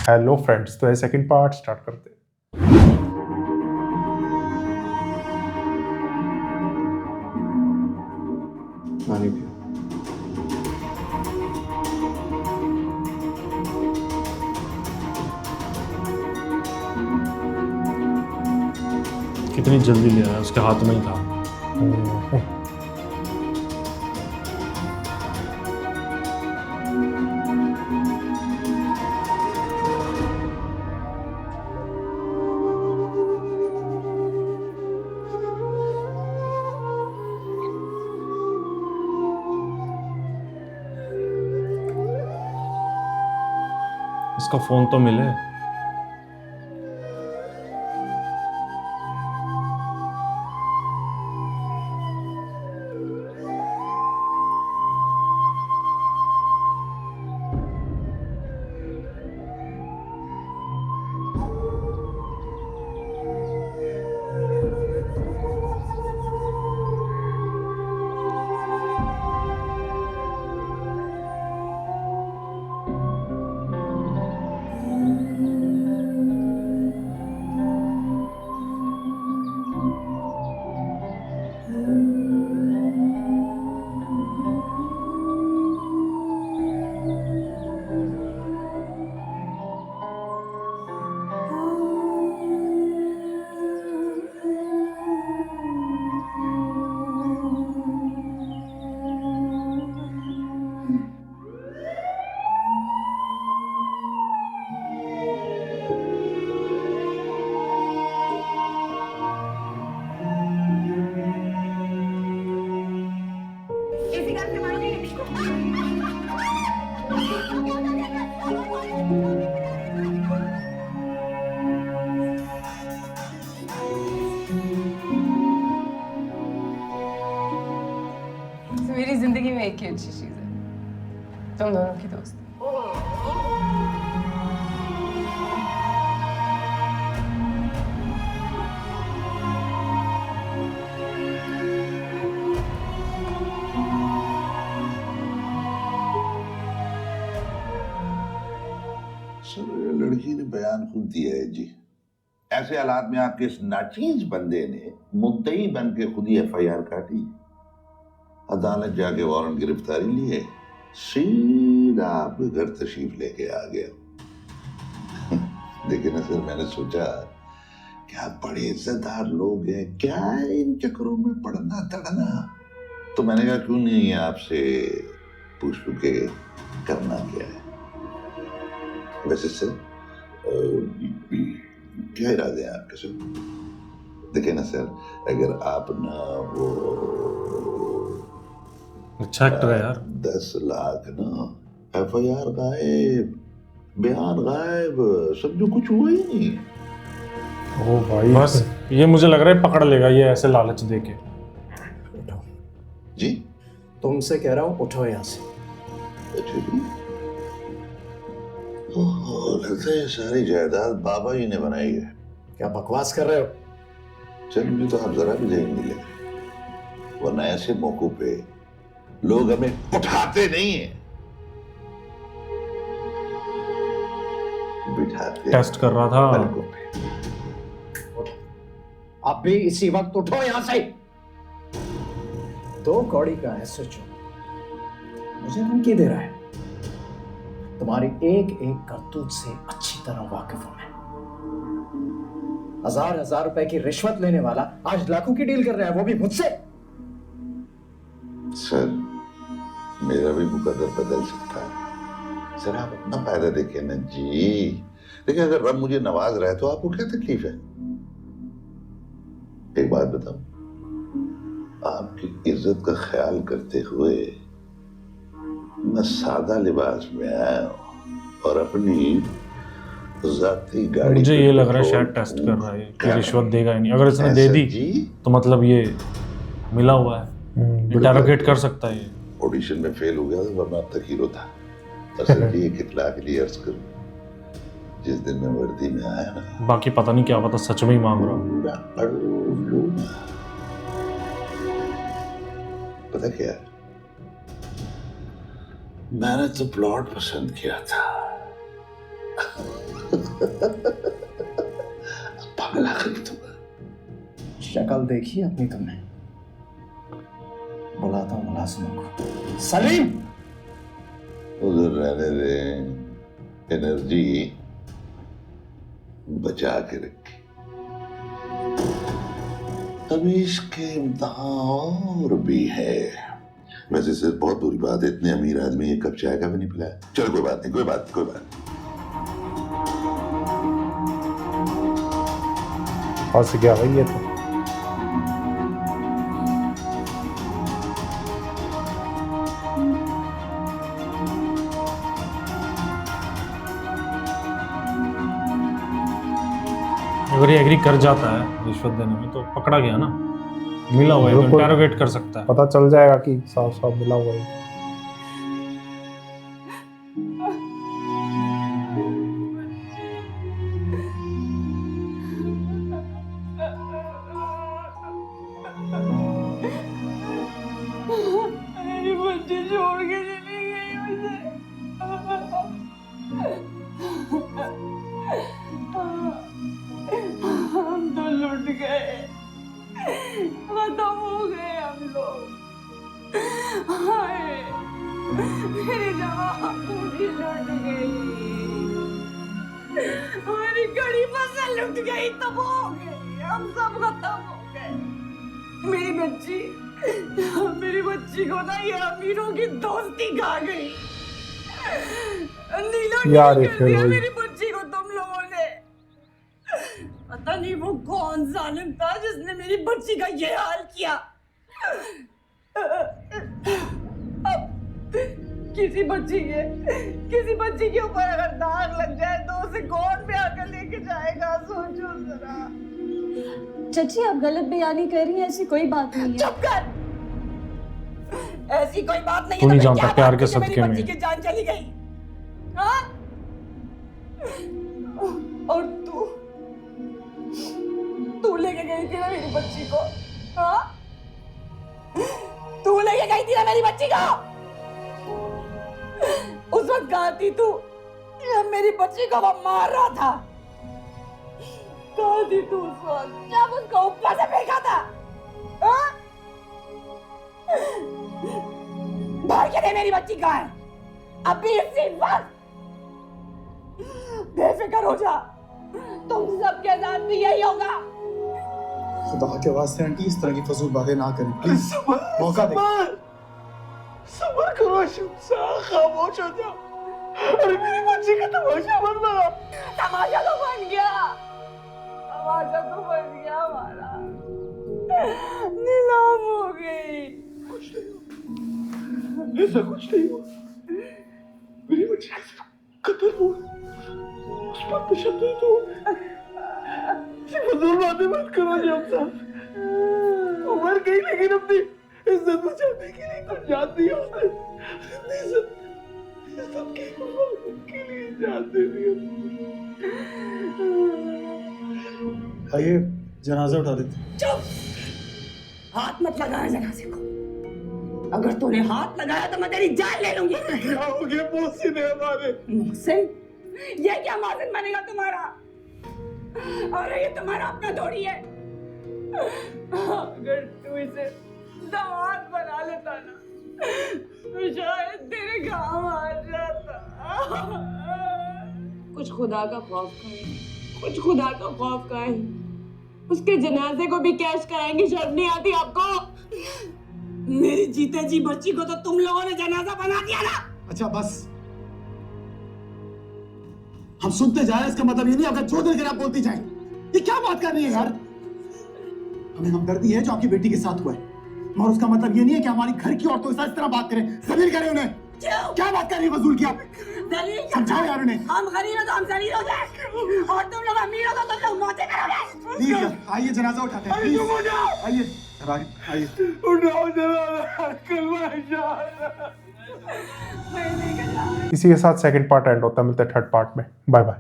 Hello friends, तो ये second part start करते हैं। पानी पियो। कितनी जल्दी ले आया, उसके हाथ में ही था। इसका फोन तो मिले। मेरी जिंदगी में एक ही अच्छी चीज है, तुम दोनों की दोस्ती। लड़की ने बयान खुद दिया है जी। ऐसे हालात में आपके इस नाचीज बंदे ने मुद्दई बन के खुद ही एफआईआर काटी, अदालत जाके वारंट गिरफ्तारी लिए, सीधा आपके घर तशरीफ लेके आ गया। देखिए ना सर, मैंने सोचा क्या बड़े इज्जतदार लोग हैं, क्या है इन चक्करों में पड़ना तड़ना, तो मैंने कहा क्यों नहीं आपसे पूछ के करना क्या है। वैसे सर क्या इरादे हैं आपके सर? देखिए ना सर, अगर आप ना वो अच्छा एक्टर है यार। 10 लाख ना, एफआईआर गायब, बयान गायब, समझो कुछ हुआ ही नहीं। ओ भाई, बस ये मुझे लग रहा है पकड़ लेगा ये ऐसे लालच देके। उठो, जी तुमसे कह रहा हूँ उठो यहाँ से। अच्छा जी। ओहो, लगता है ये सारी जायदाद बाबा जी ने बनाई है। क्या बकवास कर रहे हो? चल मुझे तो आप जरा भी जहीन नहीं लगे, वरना ऐसे मौकों पे लोग हमें उठाते नहीं है, बिठाते टेस्ट कर रहा था। पलकों पे। आप भी इसी वक्त उठो यहाँ से। 2 कौड़ी का एसएचओ मुझे धमकी दे रहा है। तुम्हारी एक एक करतूत से अच्छी तरह वाकिफ हूं मैं। 1000 रुपए की रिश्वत लेने वाला आज लाखों की डील कर रहा है, वो भी मुझसे। सर मेरा भी मुकद्दर बदल सकता है सर, आप अपना फायदा देखें ना जी। देखिए अगर रब मुझे नवाज रहा है तो आपको क्या तकलीफ है? एक बात बताओ, आपकी इज्जत का ख्याल करते हुए मैं सादा लिबास में आया हूं और अपनी जाती गाड़ी मुझे पे ये लग रहा है पेट्रोल शायद टेस्ट कर रहा है कि क्या रिश्वत देगा ही नहीं। अगर इसने दे ऐसा दी जी? तो मतलब ये मिला हुआ है, इंटरोगेट कर सकता है ये। ऑडिशन में फेल हो गया था, वरना अब तक हीरो था। असल जी एक इत्तला के लिए अर्ज करूं, जिस दिन मैं वर्दी में आया ना, बाकी पता नहीं क्या पता सच में ही मांग रहा हूँ। पूरा अड़ू ना। पता क्या है, मैंने तो प्लॉट पसंद किया था पागल आखिर तुम्हें। शक्ल देखी अपनी तुमने? बुलाता हूँ मुलाजिमों को। सलीम, उधर रहने दे, एनर्जी बचा के रखी। अभी इसके इम्तिहान और भी है। वैसे से बहुत बुरी बात है, इतने अमीर आदमी एक कप चाय का भी नहीं पिलाया। चलो कोई बात नहीं, कोई बात नहीं। फंस गया भाई ये तो। अगर ये एग्री कर जाता है रिश्वत देने में तो पकड़ा गया ना, मिला हुआ है तो बिल्कुल। इंटरोगेट कर सकता है। पता चल जाएगा कि साफ साफ मिला हुआ है। मेरी बच्ची छोड़ के चली गई मुझे। हम तो लुट गए, खत्म हो गए हम लोग। हाय, मेरी जवान पूरी लुट गई, हमारी कड़ी फसल लुट गई, तबाह हो गई, हम सब खत्म हो गए। मेरी बच्ची को ना ये अमीरों की दोस्ती खा गई। नीला यार, कर ये फिर दिया वही। मेरी बच्ची को तुम लोगों ने। पता नहीं वो कौन जालिम था जिसने मेरी बच्ची का ये हाल किया। अब किसी बच्ची के ऊपर अगर दाग लग जाए तो उसे कौन ब्याह कर लेके जाएगा? सोचो जरा। चाची आप गलत बयानी कर रही हैं, ऐसी कोई बात नहीं है। चुप कर, ऐसी कोई बात नहीं तू है। नहीं तो जानता क्या प्यार बात के की कि मेरी सदके में। बच्ची की जान चली गई? हाँ? और तू लेके गई थी ना मेरी बच्ची को? हाँ? तू लेके गई थी ना मेरी बच्ची को? उस वक्त कहा थी तू मेरी बच्ची को वो मार रहा था? कहा थी तू उस वक्त जब उसको ऊपर से फेंका था? हाँ? भर के दे मेरी बच्ची कहाँ है? अभी इसी वक्त। बेफिक्र हो जा, तुम सबके साथ भी यही होगा। खुदा के वास्ते आंटी इस तरह की फजूल बातें ना करें प्लीज। मौका दे। सब्र करो शिमसा, खामोश हो जाओ। अरे मेरी बच्ची का तमाशा बन रहा। तमाशा तो बन गया हमारा। नीलाम हो गई। ऐसा कुछ नहीं हुआ। मेरी बच्ची का सिर्फ कत्ल हुआ, उस पर तशद्दुद हुआ। फजूल बातें मत करो शिमसा। वो मर गई लेकिन अपनी इज्जत बचाने के लिए कुछ जान दी उसने। इज्जत की हिफाजत के लिए जान दे दी। आइए जनाजा उठा देते। चुप, हाथ मत लगाया जनाजे को। अगर तूने हाथ लगाया तो मैं तेरी जान ले लूंगी। क्या हो गया मोहसिन है हमारे? मोहसिन? ये क्या मोहसिन बनेगा तुम्हारा? अरे ये तुम्हारा अपना थोड़ी है। अगर तू इसे दामाद बना लेता ना तो शायद तेरे गांव आ जाता। कुछ खुदा का खौफ खाए, उसके जनाजे को भी कैश कराएंगे। शर्म नहीं आती आपको? मेरी जीते जी बच्ची को तो तुम लोगों ने जनाजा बना दिया ना। अच्छा बस, हम सुनते जा रहे हैं, इसका मतलब ये नहीं अगर जो दिल करे आप बोलती जाए। ये क्या बात कर रही है यार? हमें हमदर्दी है जो आपकी बेटी के साथ हुआ है, मगर उसका मतलब ये नहीं है कि हमारी घर की औरतों के साथ इस तरह बात करें। जलील करें उन्हें। क्या बात कर रही है फजूल की आप? समझाओ यार उन्हें। हम गरीब हैं तो हम जलील हो जाए, और तुम लोग अमीर हो तो तुम लोग मौतें करोगे। प्लीज यार, आइए जनाजा उठाते हैं। प्लीज आइए आइए। उठाओ जनाजा, कलमा इंशाअल्लाह। इसी के साथ सेकंड पार्ट एंड होता है। मिलते हैं थर्ड पार्ट में। Bye bye.